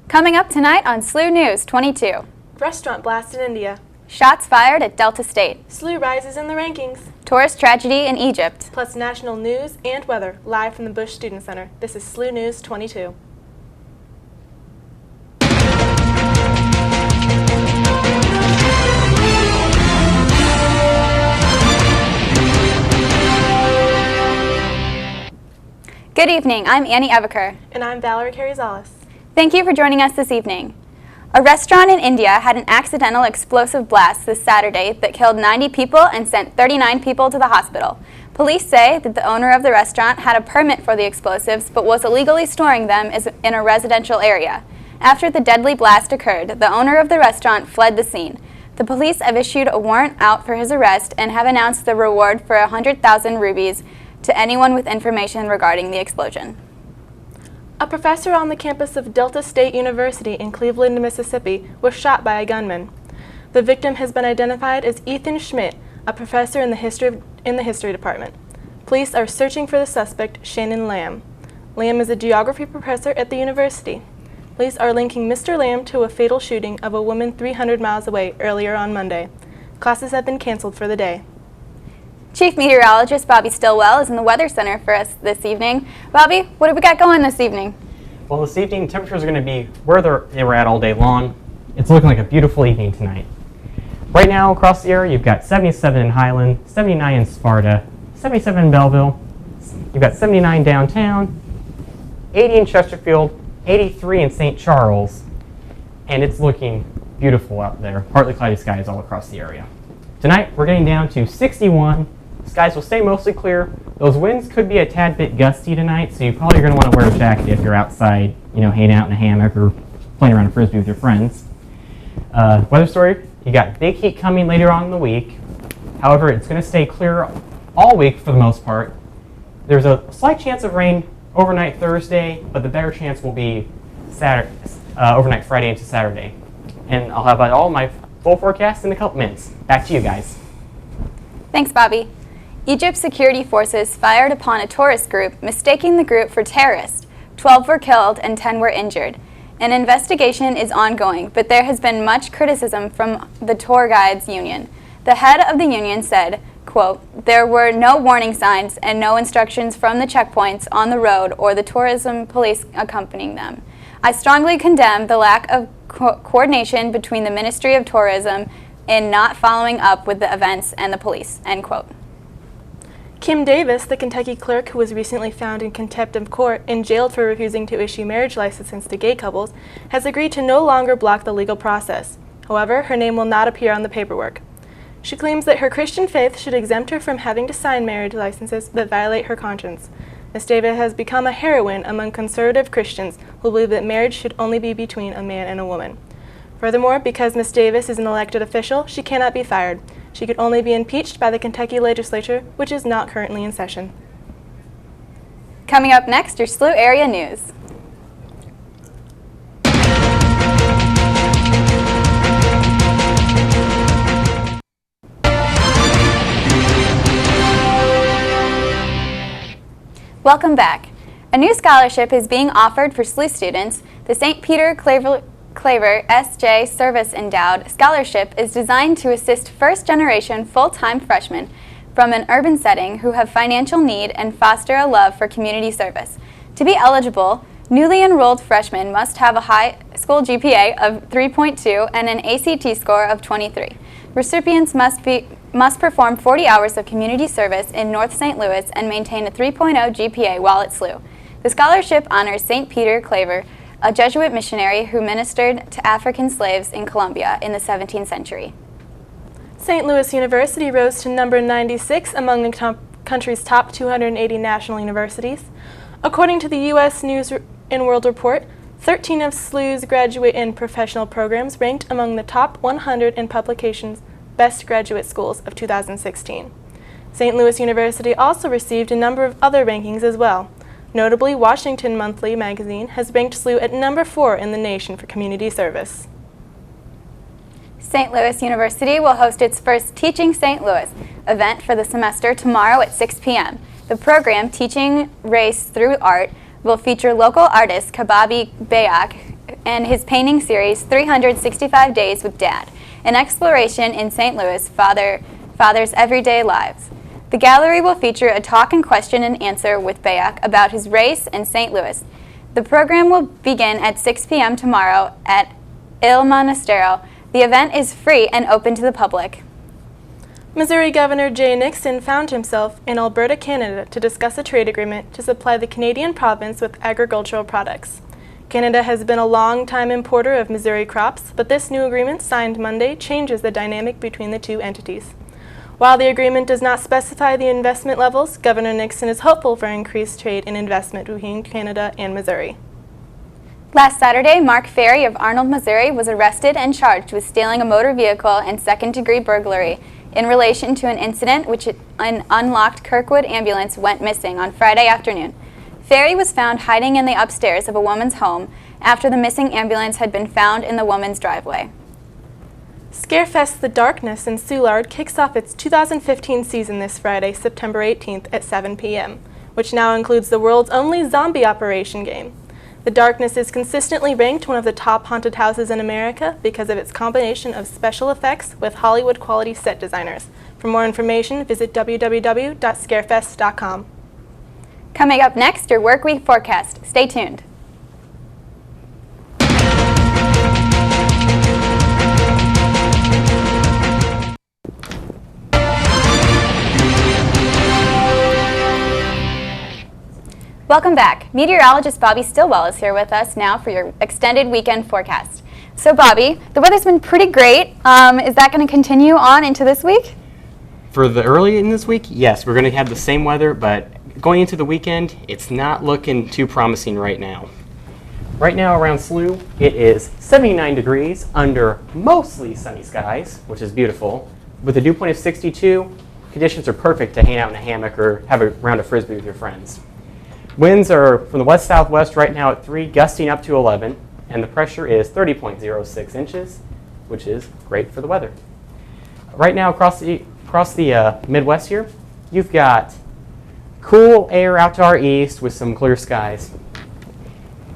Coming up tonight on SLU News 22. Restaurant blast in India. Shots fired at Delta State. SLU rises in the rankings. Tourist tragedy in Egypt. Plus national news and weather, live from the Busch Student Center. This is SLU News 22. Good evening, I'm Annie Eveker. And I'm Valerie Carrizales. Thank you for joining us this evening. A restaurant in India had an accidental explosive blast this Saturday that killed 90 people and sent 39 people to the hospital. Police say that the owner of the restaurant had a permit for the explosives but was illegally storing them in a residential area. After the deadly blast occurred, the owner of the restaurant fled the scene. The police have issued a warrant out for his arrest and have announced the reward for 100,000 rupees to anyone with information regarding the explosion. A professor on the campus of Delta State University in Cleveland, Mississippi, was shot by a gunman. The victim has been identified as Ethan Schmidt, a professor in the history department. Police are searching for the suspect, Shannon Lamb. Lamb is a geography professor at the university. Police are linking Mr. Lamb to a fatal shooting of a woman 300 miles away earlier on Monday. Classes have been canceled for the day. Chief Meteorologist Bobby Stilwell is in the Weather Center for us this evening. Bobby, what have we got going this evening? Well, this evening, temperatures are going to be where they were at all day long. It's looking like a beautiful evening tonight. Right now, across the area, you've got 77 in Highland, 79 in Sparta, 77 in Belleville. You've got 79 downtown, 80 in Chesterfield, 83 in St. Charles, and it's looking beautiful out there. Partly cloudy skies all across the area. Tonight, we're getting down to 61. Skies will stay mostly clear. Those winds could be a tad bit gusty tonight, so you probably are going to want to wear a jacket if you're outside, hanging out in a hammock or playing around a frisbee with your friends. Weather story, you got big heat coming later on in the week. However, it's going to stay clear all week for the most part. There's a slight chance of rain overnight Thursday, but the better chance will be overnight Friday into Saturday. And I'll have all my full forecast in a couple minutes. Back to you guys. Thanks, Bobby. Egypt's security forces fired upon a tourist group, mistaking the group for terrorists. 12 were killed and 10 were injured. An investigation is ongoing, but there has been much criticism from the tour guides union. The head of the union said, quote, "There were no warning signs and no instructions from the checkpoints on the road or the tourism police accompanying them. I strongly condemn the lack of coordination between the Ministry of Tourism in not following up with the events and the police," end quote. Kim Davis, the Kentucky clerk who was recently found in contempt of court and jailed for refusing to issue marriage licenses to gay couples, has agreed to no longer block the legal process. However, her name will not appear on the paperwork. She claims that her Christian faith should exempt her from having to sign marriage licenses that violate her conscience. Ms. Davis has become a heroine among conservative Christians who believe that marriage should only be between a man and a woman. Furthermore, because Ms. Davis is an elected official, she cannot be fired. She could only be impeached by the Kentucky legislature, which is not currently in session. Coming up next, your SLU area news. Welcome back. A new scholarship is being offered for SLU students. The St. Peter Claver S.J. Service Endowed Scholarship is designed to assist first-generation full-time freshmen from an urban setting who have financial need and foster a love for community service. To be eligible, newly enrolled freshmen must have a high school GPA of 3.2 and an ACT score of 23. Recipients must perform 40 hours of community service in North St. Louis and maintain a 3.0 GPA while at SLU. The scholarship honors St. Peter Claver, a Jesuit missionary who ministered to African slaves in Colombia in the 17th century. St. Louis University rose to number 96 among the country's top 280 national universities. According to the U.S. News and World Report, 13 of SLU's graduate and professional programs ranked among the top 100 in Publications' Best Graduate Schools of 2016. St. Louis University also received a number of other rankings as well. Notably, Washington Monthly magazine has ranked SLU at number 4 in the nation for community service. St. Louis University will host its first Teaching St. Louis event for the semester tomorrow at 6 p.m. The program, Teaching Race Through Art, will feature local artist Kababi Bayak and his painting series 365 Days with Dad, an exploration in St. Louis fathers' everyday lives. The gallery will feature a talk and question and answer with Bayak about his race in St. Louis. The program will begin at 6 p.m. tomorrow at Il Monastero. The event is free and open to the public. Missouri Governor Jay Nixon found himself in Alberta, Canada to discuss a trade agreement to supply the Canadian province with agricultural products. Canada has been a long-time importer of Missouri crops, but this new agreement signed Monday changes the dynamic between the two entities. While the agreement does not specify the investment levels, Governor Nixon is hopeful for increased trade and investment between Canada and Missouri. Last Saturday, Mark Ferry of Arnold, Missouri was arrested and charged with stealing a motor vehicle and second-degree burglary in relation to an incident which an unlocked Kirkwood ambulance went missing on Friday afternoon. Ferry was found hiding in the upstairs of a woman's home after the missing ambulance had been found in the woman's driveway. Scarefest The Darkness in Soulard kicks off its 2015 season this Friday, September 18th at 7 p.m., which now includes the world's only zombie operation game. The Darkness is consistently ranked one of the top haunted houses in America because of its combination of special effects with Hollywood-quality set designers. For more information, visit www.scarefest.com. Coming up next, your work week forecast. Stay tuned. Welcome back. Meteorologist Bobby Stilwell is here with us now for your extended weekend forecast. So Bobby, the weather's been pretty great. Is that going to continue on into this week? For the early in this week, yes, we're going to have the same weather, but going into the weekend, it's not looking too promising right now. Right now around SLU, it is 79 degrees under mostly sunny skies, which is beautiful. With a dew point of 62, conditions are perfect to hang out in a hammock or have a round of frisbee with your friends. Winds are from the west-southwest right now at 3, gusting up to 11, and the pressure is 30.06 inches, which is great for the weather. Right now across the Midwest here, you've got cool air out to our east with some clear skies.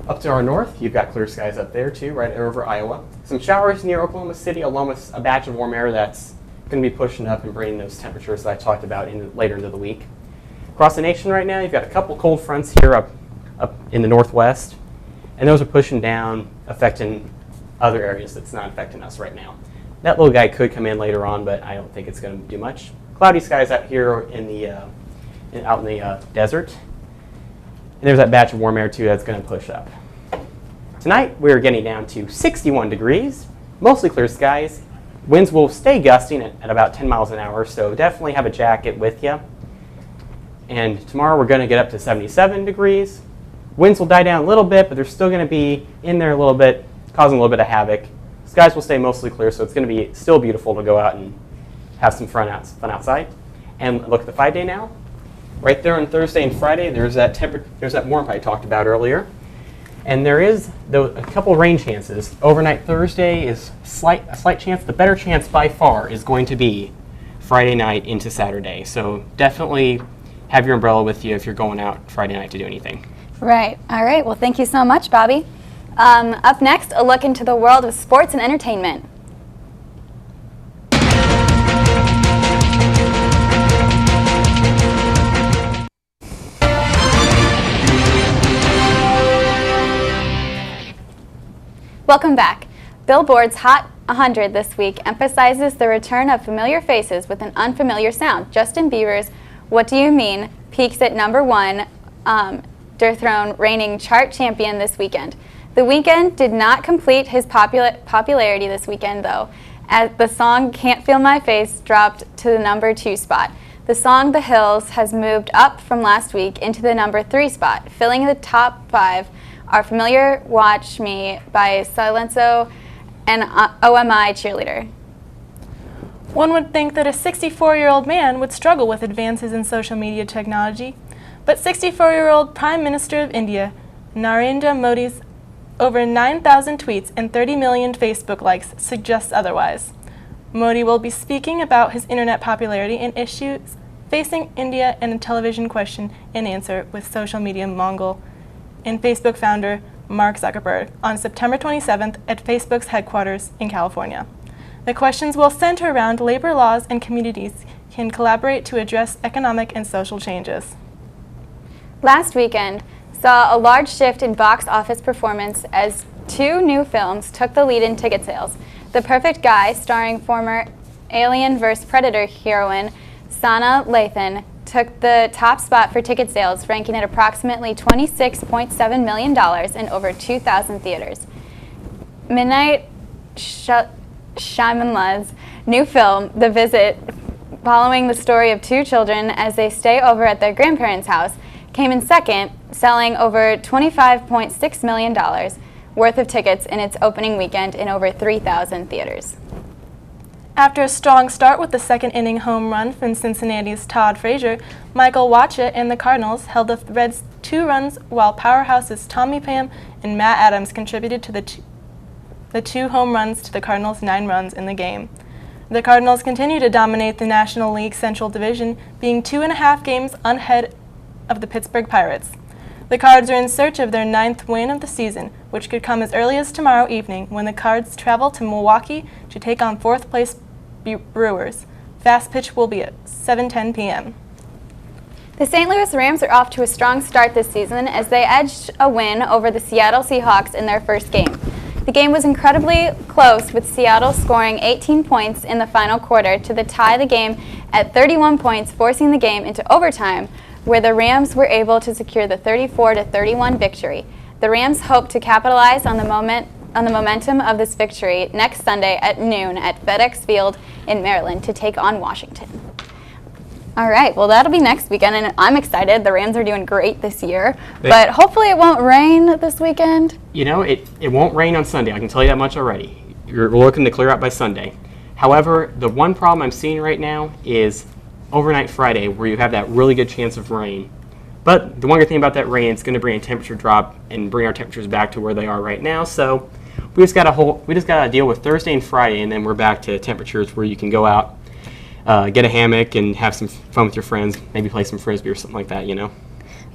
Up to our north, you've got clear skies up there too, right over Iowa. Some showers near Oklahoma City, along with a batch of warm air that's going to be pushing up and bringing those temperatures that I talked about later into the week. Across the nation right now, you've got a couple cold fronts here up in the northwest, and those are pushing down, affecting other areas that's not affecting us right now. That little guy could come in later on, but I don't think it's going to do much. Cloudy skies out here out in the desert, and there's that batch of warm air too that's going to push up. Tonight we're getting down to 61 degrees, mostly clear skies. Winds will stay gusting at about 10 miles an hour, so definitely have a jacket with you. And tomorrow we're going to get up to 77 degrees. Winds will die down a little bit, but they're still going to be in there a little bit, causing a little bit of havoc. Skies will stay mostly clear, so it's going to be still beautiful to go out and have some fun outside. And look at the 5-day now. Right there on Thursday and Friday, there's that warmth I talked about earlier. And there is a couple rain chances. Overnight Thursday is a slight chance. The better chance by far is going to be Friday night into Saturday. So definitely have your umbrella with you if you're going out Friday night to do anything. Right. All right. Well, thank you so much, Bobby. Up next, a look into the world of sports and entertainment. Welcome back. Billboard's Hot 100 this week emphasizes the return of familiar faces with an unfamiliar sound. Justin Bieber's What Do You Mean peaks at number 1, dethrone reigning chart champion this weekend. The Weeknd did not complete his popularity this weekend, though, as the song Can't Feel My Face dropped to the number 2 spot. The song The Hills has moved up from last week into the number 3 spot. Filling the top 5 are Familiar Watch Me by Silencio and OMI Cheerleader. One would think that a 64-year-old man would struggle with advances in social media technology, but 64-year-old Prime Minister of India, Narendra Modi's over 9,000 tweets and 30 million Facebook likes suggests otherwise. Modi will be speaking about his internet popularity and issues facing India and a television question and answer with social media mogul and Facebook founder Mark Zuckerberg, on September 27th at Facebook's headquarters in California. The questions will center around labor laws and communities can collaborate to address economic and social changes. Last weekend saw a large shift in box office performance as two new films took the lead in ticket sales. The Perfect Guy, starring former Alien vs. Predator heroine Sana Lathan, took the top spot for ticket sales, ranking at approximately $26.7 million in over 2,000 theaters. Midnight Shyamalan's new film, The Visit, following the story of two children as they stay over at their grandparents' house, came in second, selling over $25.6 million worth of tickets in its opening weekend in over 3,000 theaters. After a strong start with the second-inning home run from Cincinnati's Todd Frazier, Michael Wacha and the Cardinals held the Reds 2 runs, while powerhouses Tommy Pham and Matt Adams contributed to the 2 home runs to the Cardinals' 9 runs in the game. The Cardinals continue to dominate the National League Central Division, being 2.5 games ahead of the Pittsburgh Pirates. The Cards are in search of their 9th win of the season, which could come as early as tomorrow evening when the Cards travel to Milwaukee to take on 4th-place Brewers. Fast pitch will be at 7:10 p.m. The St. Louis Rams are off to a strong start this season as they edged a win over the Seattle Seahawks in their first game. The game was incredibly close, with Seattle scoring 18 points in the final quarter to tie the game at 31 points, forcing the game into overtime, where the Rams were able to secure the 34-31 victory. The Rams hope to capitalize on the momentum of this victory next Sunday at noon at FedEx Field in Maryland to take on Washington. All right, well, that'll be next weekend, and I'm excited. The Rams are doing great this year, but hopefully it won't rain this weekend. You know, it won't rain on Sunday. I can tell you that much already. We're looking to clear out by Sunday. However, the one problem I'm seeing right now is overnight Friday, where you have that really good chance of rain. But the one good thing about that rain, it's going to bring a temperature drop and bring our temperatures back to where they are right now. So we just got to deal with Thursday and Friday, and then we're back to temperatures where you can go out, get a hammock, and have some fun with your friends. Maybe play some frisbee or something like that. You know.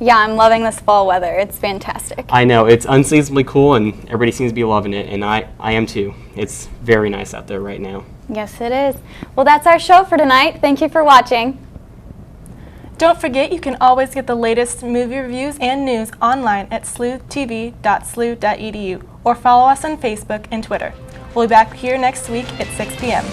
Yeah, I'm loving this fall weather. It's fantastic. I know, it's unseasonably cool, and everybody seems to be loving it, and I am too. It's very nice out there right now. Yes, it is. Well, that's our show for tonight. Thank you for watching. Don't forget, you can always get the latest movie reviews and news online at slutv.slu.edu or follow us on Facebook and Twitter. We'll be back here next week at 6 p.m.